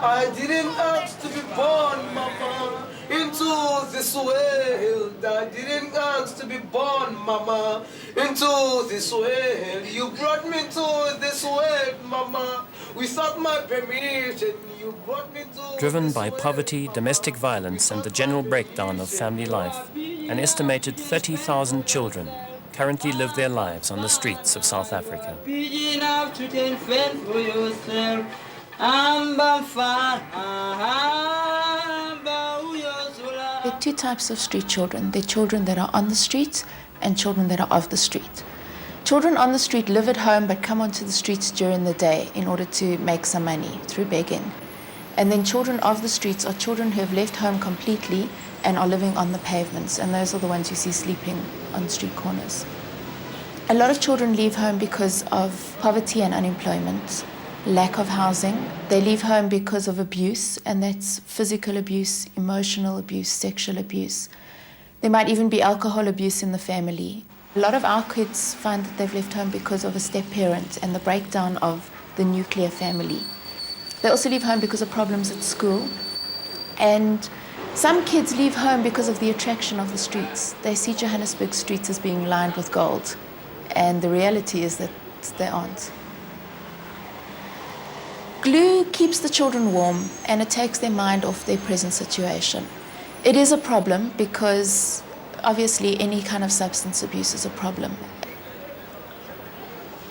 I didn't ask to be born, mama, into this world. I didn't ask to be born, mama, into this world. You brought me to this world, mama, without my permission. You brought me to. Driven by poverty, domestic violence, and the general breakdown of family life, an estimated 30,000 children currently live their lives on the streets of South Africa. Be enough to take fend for yourself. There are two types of street children. There are children that are on the street and children that are off the street. Children on the street live at home but come onto the streets during the day in order to make some money through begging. And then children off the streets are children who have left home completely and are living on the pavements, and those are the ones you see sleeping on street corners. A lot of children leave home because of poverty and unemployment, lack of housing. They leave home because of abuse, and that's physical abuse, emotional abuse, sexual abuse. There might even be alcohol abuse in the family. A lot of our kids find that they've left home because of a step-parent and the breakdown of the nuclear family. They also leave home because of problems at school. And some kids leave home because of the attraction of the streets. They see Johannesburg streets as being lined with gold, and the reality is that they aren't. Glue keeps the children warm and it takes their mind off their present situation. It is a problem because obviously any kind of substance abuse is a problem.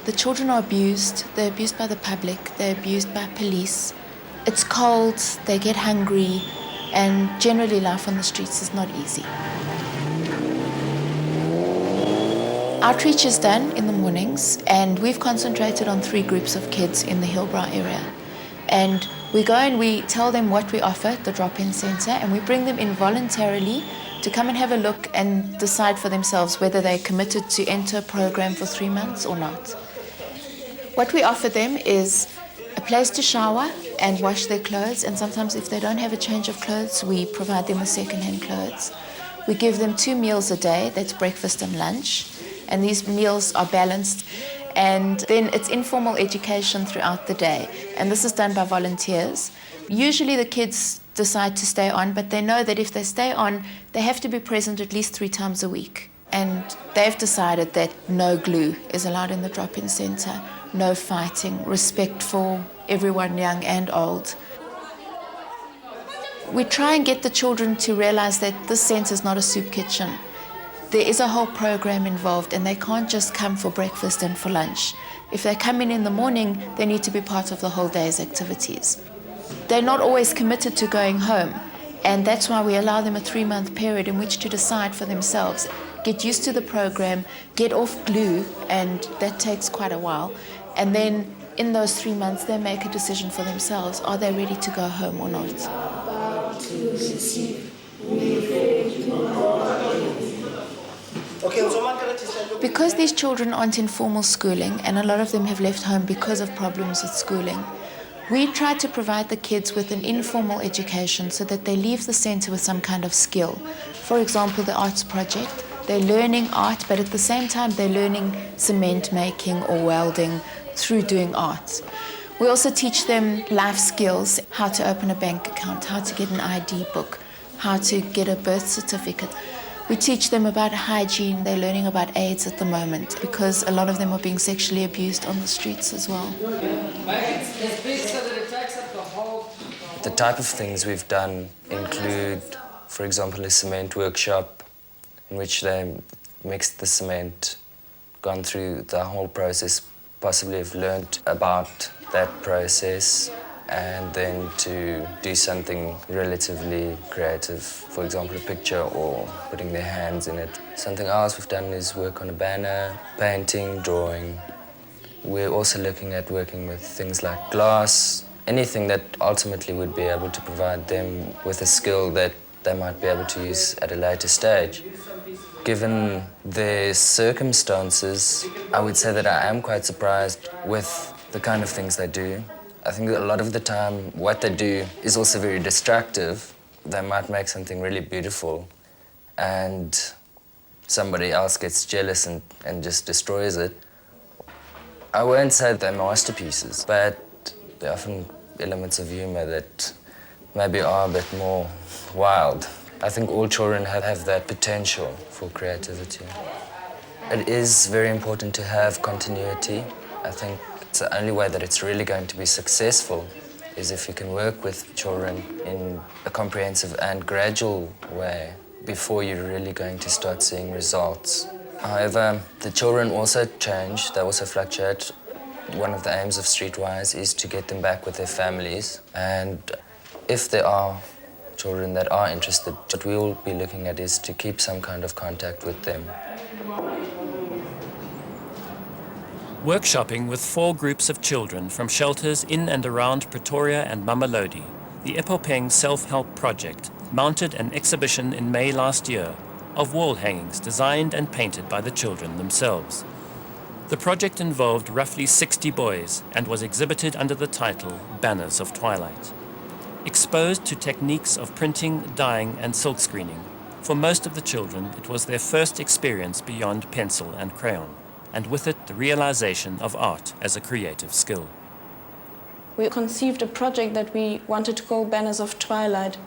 The children are abused. They're abused by the public. They're abused by police. It's cold, they get hungry, and generally life on the streets is not easy. Outreach is done in the mornings, and we've concentrated on 3 groups of kids in the Hillbrow area. And we go and we tell them what we offer at the drop-in center, and we bring them in voluntarily to come and have a look and decide for themselves whether they're committed to enter a program for 3 months or not. What we offer them is a place to shower and wash their clothes, and sometimes if they don't have a change of clothes, we provide them with second-hand clothes. We give them 2 meals a day, that's breakfast and lunch, and these meals are balanced. And then it's informal education throughout the day, and this is done by volunteers. Usually the kids decide to stay on, but they know that if they stay on, they have to be present at least 3 times a week. And they've decided that no glue is allowed in the drop-in center, no fighting, respect for everyone, young and old. We try and get the children to realize that this center is not a soup kitchen. There is a whole program involved, and they can't just come for breakfast and for lunch. If they come in the morning, they need to be part of the whole day's activities. They're not always committed to going home, and that's why we allow them a 3-month period in which to decide for themselves, get used to the program, get off glue, and that takes quite a while. And then in those 3 months, they make a decision for themselves. Are they ready to go home or not? Because these children aren't in formal schooling, and a lot of them have left home because of problems with schooling, we try to provide the kids with an informal education so that they leave the center with some kind of skill. For example, the arts project. They're learning art, but at the same time they're learning cement making or welding through doing art. We also teach them life skills, how to open a bank account, how to get an ID book, how to get a birth certificate. We teach them about hygiene. They're learning about AIDS at the moment because a lot of them are being sexually abused on the streets as well. The type of things we've done include, for example, a cement workshop in which they mixed the cement, gone through the whole process, possibly have learned about that process, and then to do something relatively creative, for example, a picture or putting their hands in it. Something else we've done is work on a banner, painting, drawing. We're also looking at working with things like glass, anything that ultimately would be able to provide them with a skill that they might be able to use at a later stage. Given their circumstances, I would say that I am quite surprised with the kind of things they do. I think that a lot of the time what they do is also very destructive. They might make something really beautiful, and somebody else gets jealous and just destroys it. I won't say they're masterpieces, but there are often elements of humor that maybe are a bit more wild. I think all children have that potential for creativity. It is very important to have continuity. I think it's the only way that it's really going to be successful is if you can work with children in a comprehensive and gradual way before you're really going to start seeing results. However, the children also change, they also fluctuate. One of the aims of Streetwise is to get them back with their families, and if there are children that are interested, what we will be looking at is to keep some kind of contact with them. Workshopping with 4 groups of children from shelters in and around Pretoria and Mamelodi, the Epopeng Self-Help Project mounted an exhibition in May last year of wall hangings designed and painted by the children themselves. The project involved roughly 60 boys and was exhibited under the title Banners of Twilight. Exposed to techniques of printing, dyeing and silk screening, for most of the children it was their first experience beyond pencil and crayon, and with it the realization of art as a creative skill. We conceived a project that we wanted to call Banners of Twilight.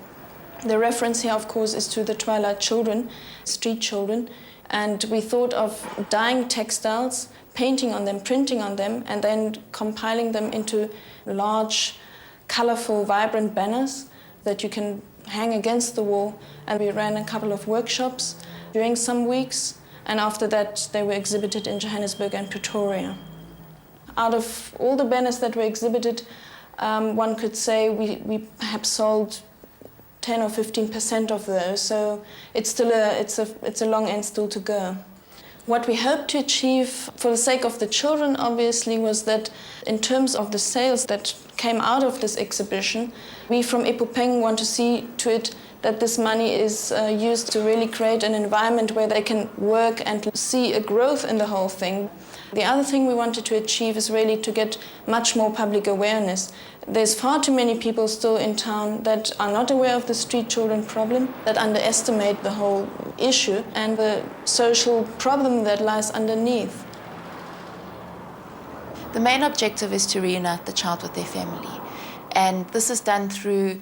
The reference here, of course, is to the Twilight children, street children, and we thought of dyeing textiles, painting on them, printing on them, and then compiling them into large, colorful, vibrant banners that you can hang against the wall. And we ran a couple of workshops during some weeks, and after that they were exhibited in Johannesburg and Pretoria. Out of all the banners that were exhibited, one could say we perhaps sold 10 or 15% of those, so it's a long end still to go. What we hoped to achieve for the sake of the children, obviously, was that in terms of the sales that came out of this exhibition, we from Epopeng want to see to it that this money is used to really create an environment where they can work and see a growth in the whole thing. The other thing we wanted to achieve is really to get much more public awareness. There's far too many people still in town that are not aware of the street children problem, that underestimate the whole issue and the social problem that lies underneath. The main objective is to reunite the child with their family. And this is done through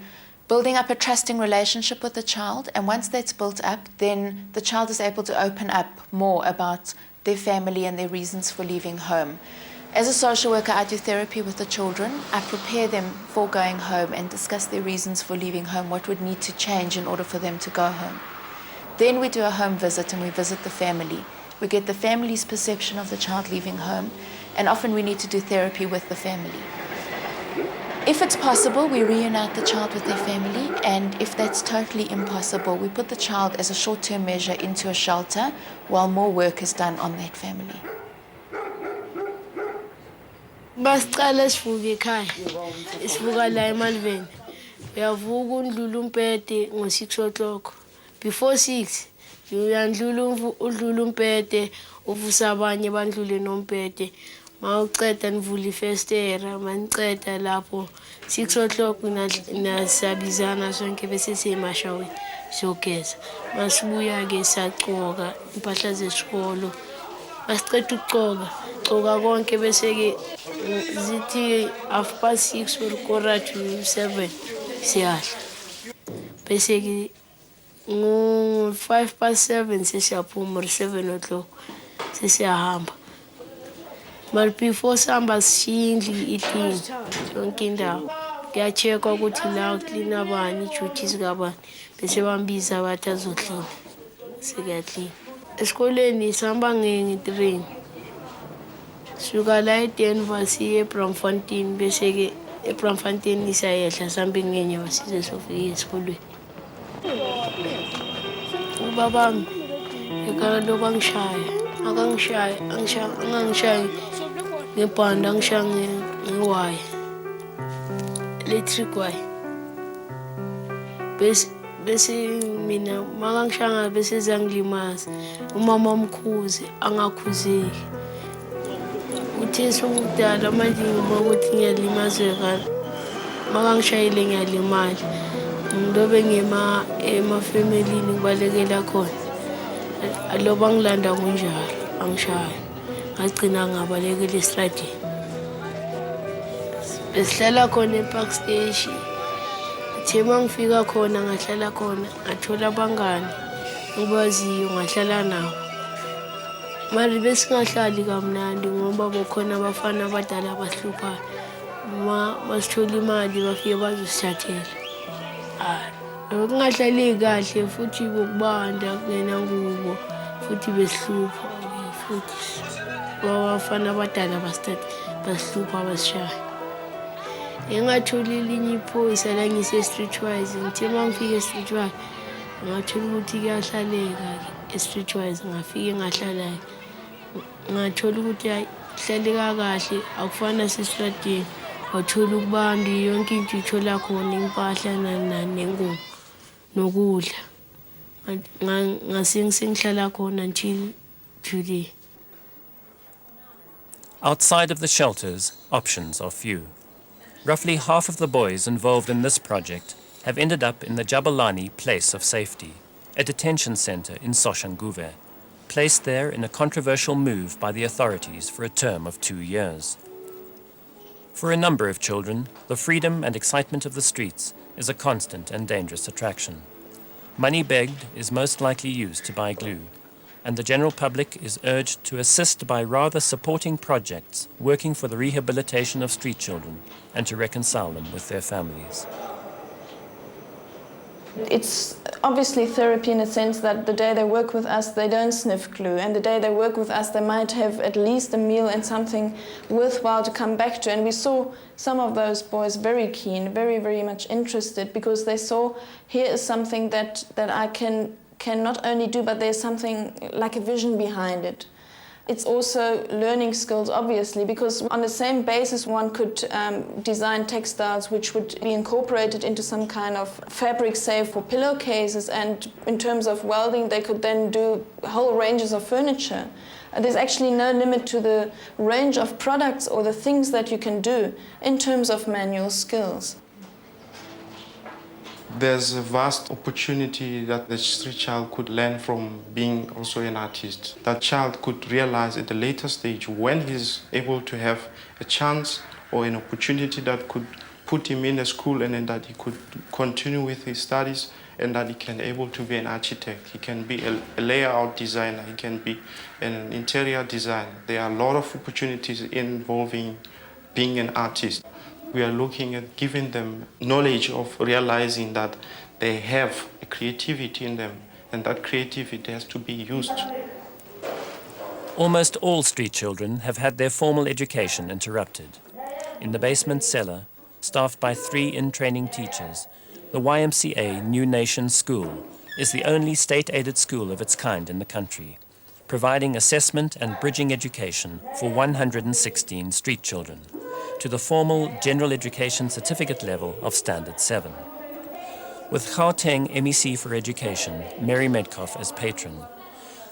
building up a trusting relationship with the child. And once that's built up, then the child is able to open up more about their family and their reasons for leaving home. As a social worker, I do therapy with the children. I prepare them for going home and discuss their reasons for leaving home, what would need to change in order for them to go home. Then we do a home visit and we visit the family. We get the family's perception of the child leaving home, and often we need to do therapy with the family. If it's possible, we reunite the child with their family, and if that's totally impossible, we put the child as a short-term measure into a shelter while more work is done on that family. Basiqala sivuka ekhaya. Sivuka la emalveni. Uyavuka undlula umpete ngo-6 o'clock. Before 6, udlula umpete, uvusa abanye bandlule nompete. Mawuceda nivula ifestera, maniceda lapho 6 o'clock nasabizana sonke bese siyemashaweni siyogeza. Masibuya-ke siyagcoka impahla zesikolo. Masiceda ukugcoka konke bese-ke zithi 6:30 or 6:45 siyadla. Bese-ke ngo-7:05 sesiyaphuma or 7 o'clock sesiyahamba. But before sihamba sishindli itini yonke indawo. Kuyachekwa ukuthi la uklina bani, i-duties kabani. Bese bambiza bathi azoklina. Sekuyaklina. Esikoleni sihamba nge-train. Suka la eDenver siye eBramfontein, bese-ke eBramfontein siyayehla sihambe ngenyawo size sofika esikolweni. Ubabami ekhala lokhu angishaya. Angangishayi ngebhanda, angishaya ngewaya, electric wire. Bese mina makangishaya bese zangilimaza. Umama omkhuze angakhuzeki. Uthe sokudala manje ngibona ukuthi ngiyalimazeka. Makangishayile ngiyalimala. ngilobe emafemelini ngibalekela khona. Aloba ngilanda kunjalo, angishaya. Ngagcina ngabalekela esitradini. Besihlala khona ePark Station. Uthe uma ngifika khona ngahlala khona, ngathola abangani ngibaziyo ngahlala nabo. Manje besingahlali kamnandi ngoba bokhona abafana abadala abasihluphayo. Masithola imali bafike bazosithathela. Bekungahlali kahle futhi bokubanda kungenangubo futhi besihlupha futhi abafana abadala basihlupha basishaya. Engatholi elinye iphoyisa la ngise-streetwise. Ngithe uma ngifika e-streetwise ngathola ukuthi kuyahlaleka e-streetwise. Ngafike ngahlala. Ngathola ukuthi hayi kuhlaleka kahle akufani nasestradini. Wathola ukubanda yonke into uyithola khona, impahla nengubo nokudla. Ngase ngisengihlala khona until today. Outside of the shelters, options are few. Roughly half of the boys involved in this project have ended up in the Jabulani Place of Safety, a detention center in Soshanguve, placed there in a controversial move by the authorities for a term of 2 years. For a number of children, the freedom and excitement of the streets is a constant and dangerous attraction. Money begged is most likely used to buy glue, and the general public is urged to assist by rather supporting projects working for the rehabilitation of street children and to reconcile them with their families. It's obviously therapy in a sense that the day they work with us, they don't sniff glue, and the day they work with us, they might have at least a meal and something worthwhile to come back to. And we saw some of those boys very keen, very, very much interested, because they saw here is something that I can not only do, but there's something like a vision behind it. It's also learning skills, obviously, because on the same basis one could design textiles which would be incorporated into some kind of fabric, say, for pillowcases, and in terms of welding they could then do whole ranges of furniture. There's actually no limit to the range of products or the things that you can do in terms of manual skills. There's a vast opportunity that the street child could learn from being also an artist. That child could realize at a later stage, when he's able to have a chance or an opportunity that could put him in a school, and then that he could continue with his studies, and that he can able to be an architect. He can be a layout designer. He can be an interior designer. There are a lot of opportunities involving being an artist. We are looking at giving them knowledge of realizing that they have a creativity in them, and that creativity has to be used. Almost all street children have had their formal education interrupted. In the basement cellar, staffed by 3 in-training teachers, the YMCA New Nation School is the only state-aided school of its kind in the country, providing assessment and bridging education for 116 street children to the formal general education certificate level of Standard 7. With Gauteng MEC for Education, Mary Medcoff, as patron,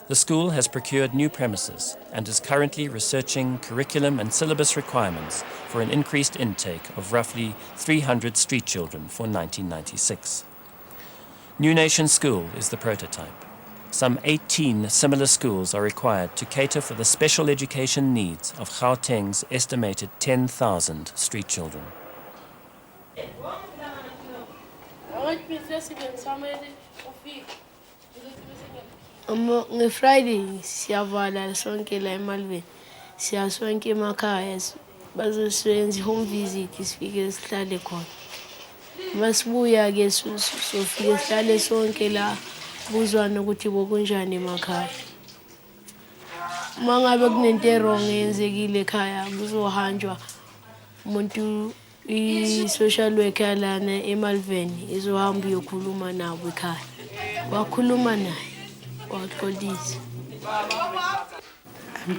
the school has procured new premises and is currently researching curriculum and syllabus requirements for an increased intake of roughly 300 street children for 1996. New Nation School is the prototype. Some 18 similar schools are required to cater for the special education needs of Gauteng's estimated 10,000 street children. Friday siyavala sonke la emalveni. Siya sonke emakhaya bazosenza home visit sifike sihlale khona. Masibuya ke sofike sihlale sonke la buzwana ukuthi bokunjani emakhaya. Mangabe kunento errong eyenzekile ekhaya kuzohanjwa umuntu i-social worker lana emalveni izohamba uyokhuluma nabo ekhaya. Wakhuluma naye. I'm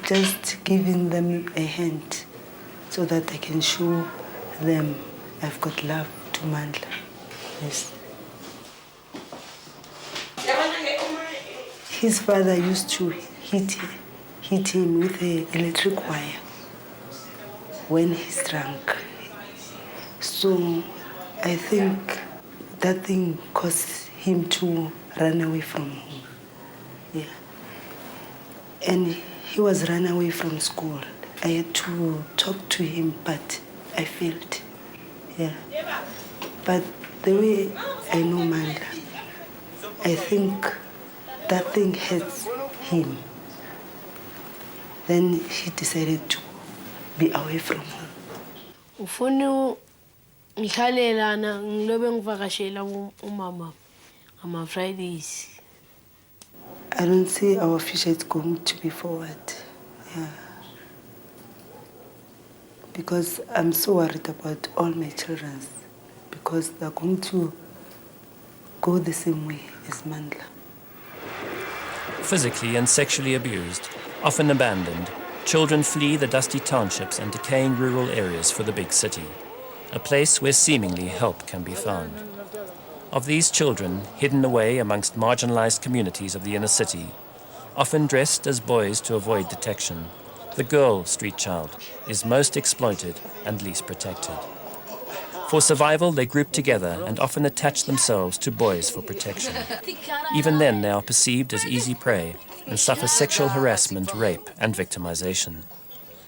just giving them a hand so that I can show them I've got love to Mandla. Yes. His father used to hit him with an electric wire when he's drunk. So I think that thing caused him to run away from home. Yeah. And he was run away from school. I had to talk to him, but I failed. Yeah. But the way I know Mandla, I think that thing hurts him. Then he decided to be away from home. Ufuna ngikhalelana ngilobe ngivakashela umama ama Fridays. I don't see our future is going to be forward. Yeah. Because I'm so worried about all my children, because they're going to go the same way as Mandla. Physically and sexually abused, often abandoned, children flee the dusty townships and decaying rural areas for the big city, a place where seemingly help can be found. Of these children, hidden away amongst marginalized communities of the inner city, often dressed as boys to avoid detection, the girl street child is most exploited and least protected. For survival, they group together and often attach themselves to boys for protection. Even then, they are perceived as easy prey and suffer sexual harassment, rape, and victimization.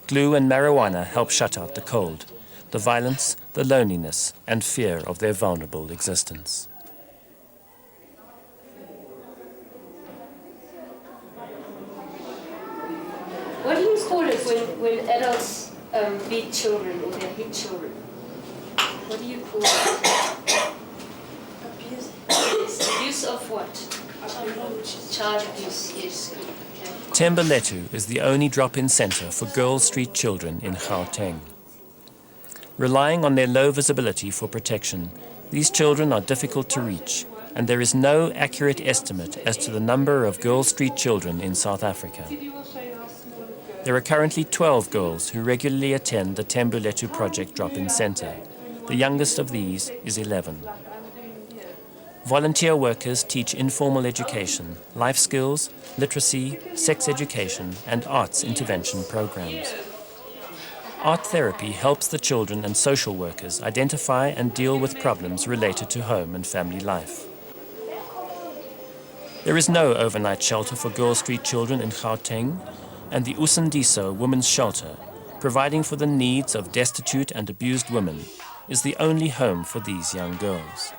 Glue and marijuana help shut out the cold, the violence, the loneliness, and fear of their vulnerable existence. What do you call it when adults beat children or they hit children? What do you call it? Abuse. Yes, abuse of what? Child abuse, yes. Okay. Temba Letu is the only drop-in centre for girl street children in Gauteng. Relying on their low visibility for protection, these children are difficult to reach, and there is no accurate estimate as to the number of girl street children in South Africa. There are currently 12 girls who regularly attend the Temba Letu Project drop-in centre. The youngest of these is 11. Volunteer workers teach informal education, life skills, literacy, sex education, and arts intervention programs. Art therapy helps the children and social workers identify and deal with problems related to home and family life. There is no overnight shelter for Girl Street children in Gauteng, and the Usindiso Women's Shelter, providing for the needs of destitute and abused women, is the only home for these young girls.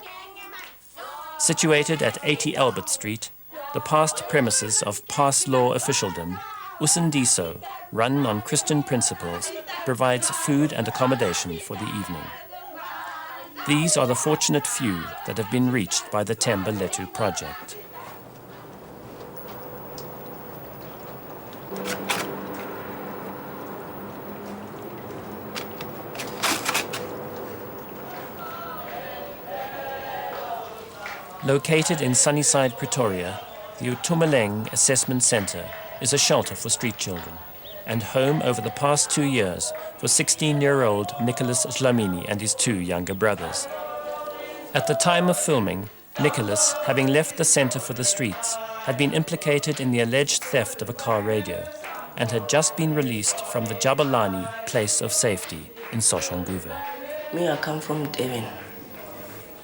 Situated at 80 Albert Street, the past premises of past law officialdom, Usindiso, run on Christian principles, provides food and accommodation for the evening. These are the fortunate few that have been reached by the Temba Letu project. Located in Sunnyside, Pretoria, the Utumeleng Assessment Centre is a shelter for street children and home over the past 2 years for 16-year-old Nicholas Dlamini and his 2 younger brothers. At the time of filming, Nicholas, having left the centre for the streets, had been implicated in the alleged theft of a car radio and had just been released from the Jabulani place of safety in Soshanguve. Me, I come from Devon.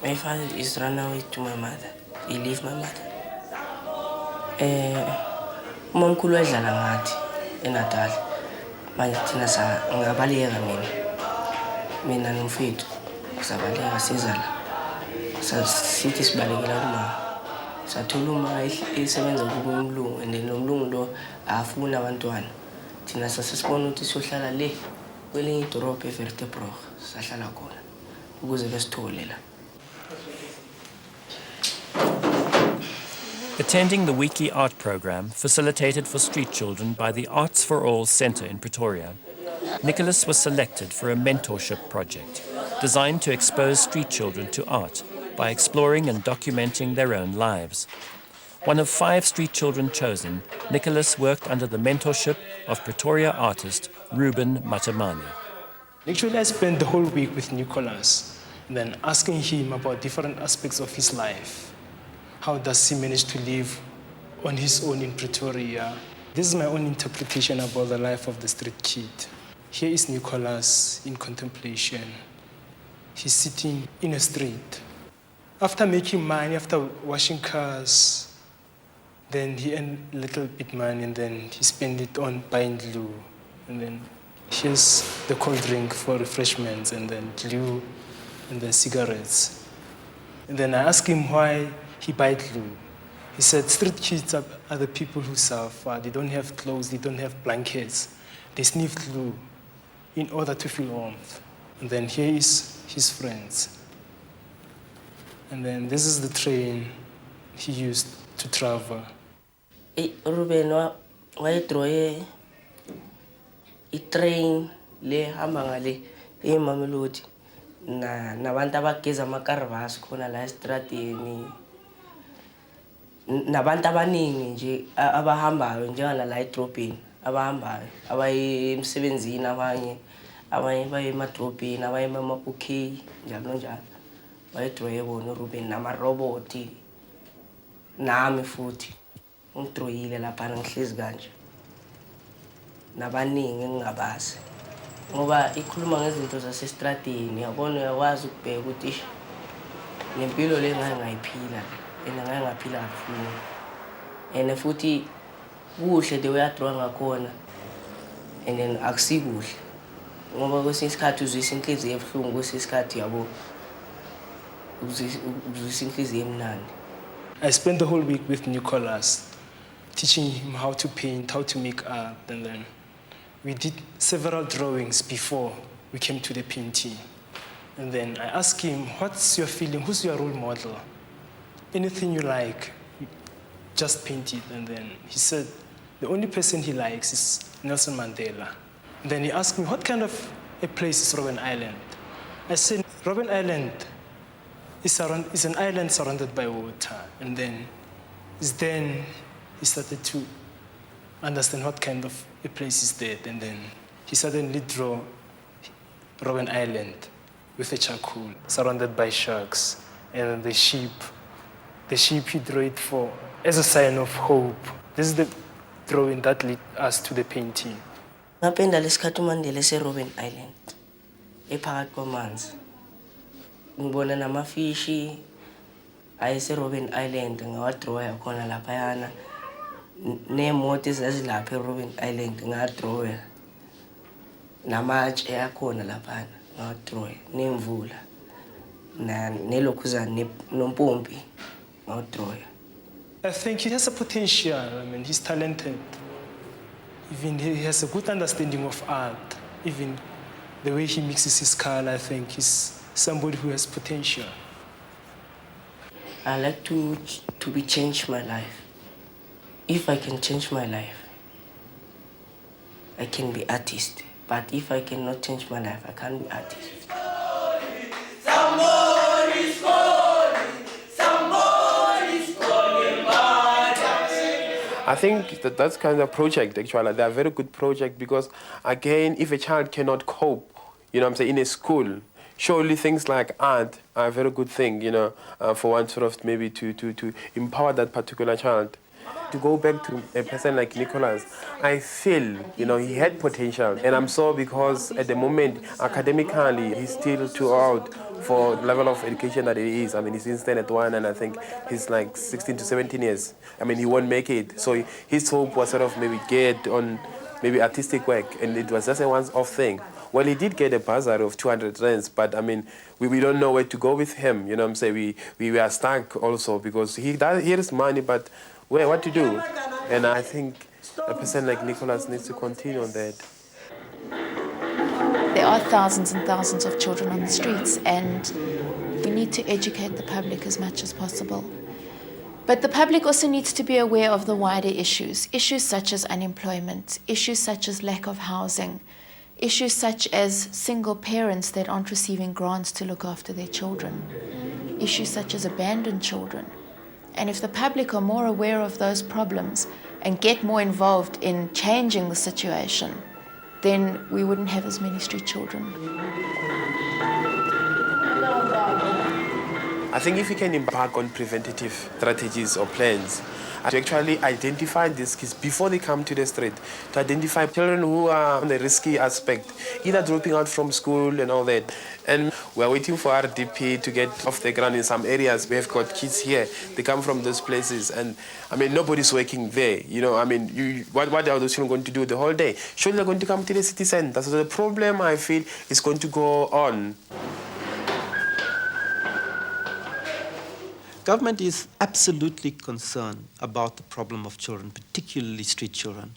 My father is run away to my mother. He left my mother. Umamkhulu wayedlala ngathi eNatal. Manje thina ngabaleka mina nomfethu sabaleka sizala. Sithi sibalekela kuma. Sathola uma esebenza kumlungu and lo mlungu lo afuna abantwana. Thina sasibona ukuthi siyohlala le kwelinye idorobha eVertebrug sahlala khona ukuze besithole la. Attending the weekly art program facilitated for street children by the Arts for All Centre in Pretoria, Nicholas was selected for a mentorship project designed to expose street children to art by exploring and documenting their own lives. One of 5 street children chosen, Nicholas worked under the mentorship of Pretoria artist Ruben Matamani. Actually, I spent the whole week with Nicholas, then asking him about different aspects of his life. How does he manage to live on his own in Pretoria? This is my own interpretation about the life of the street kid. Here is Nicholas in contemplation. He's sitting in a street. After making money, after washing cars, then he earned a little bit money and then he spent it on buying glue. And then here's the cold drink for refreshments and then glue and then cigarettes. And then I asked him why he buy glue. He said street kids are the people who suffer. They don't have clothes, they don't have blankets. They sniff glue in order to feel warmth. And then here is his friends. And then this is the train he used to travel. Ruben wayedroye itrain le hamba ngale eMamelodi nabantu abageza amakarvasi khona la estradini nabantu abaningi nje abahambayo njengana la edrobheni abahambayo abaye emsebenzini abanye baye emadrobheni abaye emabukhi njalo njalo wayedroye bona uRuben namaroboti nami futhi ngidroyile lapha ngihlezi kanje nabaningi engingabazi ngoba ikhuluma ngezinto zasestradini yabona uyakwazi ukubheka ukuthi nempilo le ngayiphila ngayiphila kakhulu and futhi kuhle de uyadrowa ngakhona and then akusikuhle ngoba kwesinye isikhathi uzwisa inhliziyo ebuhlungu kwesinye isikhathi yabo uzwisa inhliziyo emnandi. I spent the whole week with Nicholas, teaching him how to paint, how to make art, and then we did several drawings before we came to the painting. And then I asked him, what's your feeling? Who's your role model? Anything you like, just paint it. And then he said, the only person he likes is Nelson Mandela. And then he asked me, what kind of a place is Robben Island? I said, Robben Island is an island surrounded by water. And then he started to understand what kind of a place is that. And then he suddenly drew Robben Island with a charcoal, surrounded by sharks. And the sheep he drew it for as a sign of hope. This is the drawing that led us to the painting. Ngapenda lesikhathi uMandela eseRobben Island ephakathi kwamanzi. Ngibona namafishi ayeseRobben Island ngawadrowa khona laphayana neemoto ezazilapha eRobben Island ngadrowa namatshe akhona laphana ngawadrowa nemvula nelokhuzana nompompi ngawadrowa. I think he has a potential. I mean, he's talented. Even he has a good understanding of art. Even the way he mixes his color, I think he's somebody who has potential. I like to change my life. If I can change my life, I can be artist. But if I cannot change my life, I can't be artist. Somebody's calling, somebody's calling my name. I think that's kind of project, actually. They're a very good project because, again, if a child cannot cope, you know what I'm saying, in a school, surely things like art are a very good thing, you know, for one sort of maybe to empower that particular child. To go back to a person like Nicholas, I feel, you know, he had potential. And I'm sorry because at the moment, academically, he's still too old for the level of education that he is. I mean, he's in standard 1 and I think he's like 16 to 17 years. I mean, he won't make it. So his hope was sort of maybe get on maybe artistic work, and it was just a once-off thing. Well, he did get a bursary of 200 rands, but I mean, we don't know where to go with him. You know what I'm saying? We were stuck also because he has money, but what to do? And I think a person like Nicholas needs to continue on that. There are thousands and thousands of children on the streets, and we need to educate the public as much as possible. But the public also needs to be aware of the wider issues such as unemployment, issues such as lack of housing, issues such as single parents that aren't receiving grants to look after their children, issues such as abandoned children. And if the public are more aware of those problems and get more involved in changing the situation, then we wouldn't have as many street children. I think if we can embark on preventative strategies or plans, to actually identify these kids before they come to the street, to identify children who are on the risky aspect, either dropping out from school and all that. And we're waiting for RDP to get off the ground in some areas. We have got kids here, they come from those places, and I mean, nobody's working there. You know, I mean, what are those children going to do the whole day? Surely they're going to come to the city center. So the problem, I feel, is going to go on. Government is absolutely concerned about the problem of children, particularly street children.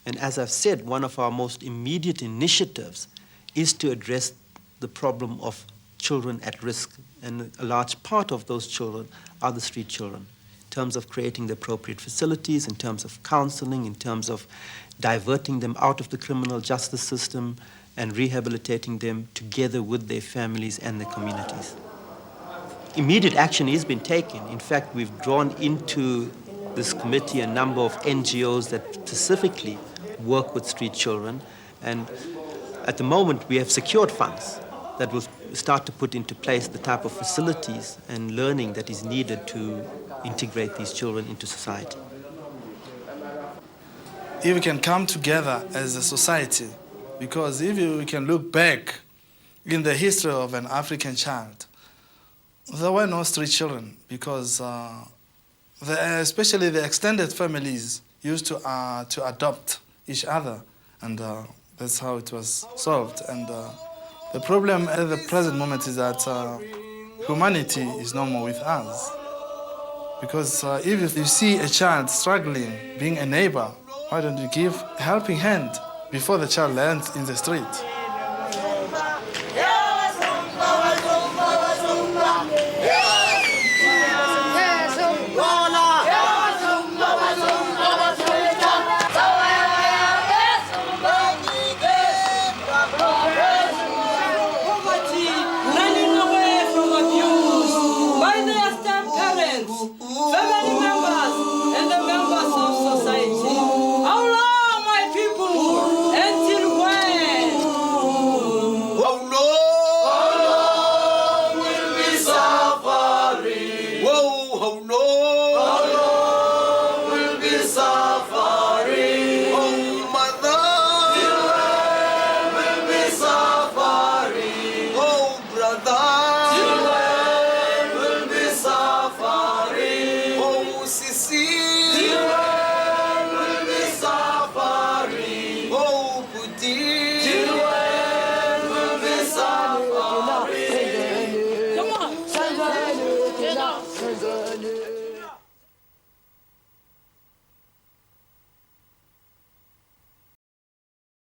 And as I've said, one of our most immediate initiatives is to address the problem of children at risk. And a large part of those children are the street children, in terms of creating the appropriate facilities, in terms of counseling, in terms of diverting them out of the criminal justice system and rehabilitating them together with their families and their communities. Immediate action has been taken. In fact, we've drawn into this committee a number of NGOs that specifically work with street children. And at the moment, we have secured funds that will start to put into place the type of facilities and learning that is needed to integrate these children into society. If we can come together as a society, because if we can look back in the history of an African child, there were no street children because especially the extended families used to adopt each other, and that's how it was solved. And the problem at the present moment is that humanity is no more with us. Because if you see a child struggling, being a neighbor, why don't you give a helping hand before the child lands in the street?